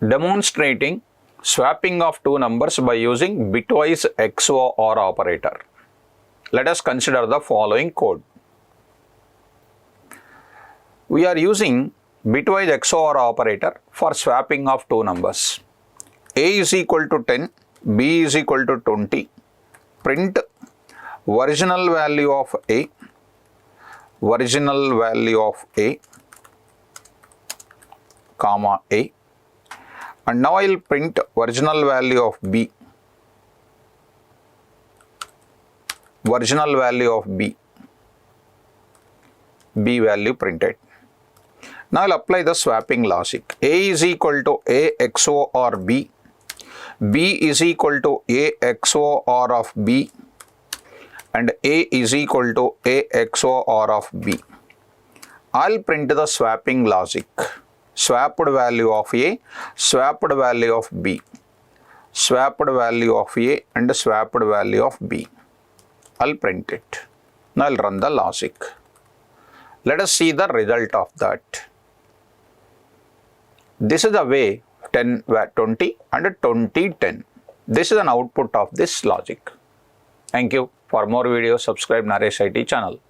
demonstrating swapping of two numbers by using bitwise XOR operator. Let us consider the following code. We are using bitwise XOR operator for swapping of two numbers. A is equal to 10, B is equal to 20. Print original value of A, comma A, and now I will print original value of B, B value printed. Now I will apply the swapping logic. A is equal to A XOR B, B is equal to A XOR of B, and A is equal to A XOR of B. I'll print the swapping logic. Swapped value of A, swapped value of B, swapped value of A and swapped value of B. I'll print it. Now I'll run the logic. Let us see the result of that. This is the way 10 20 and 20 10. This is an output of this logic. Thank you. For more videos, subscribe NareshIT channel.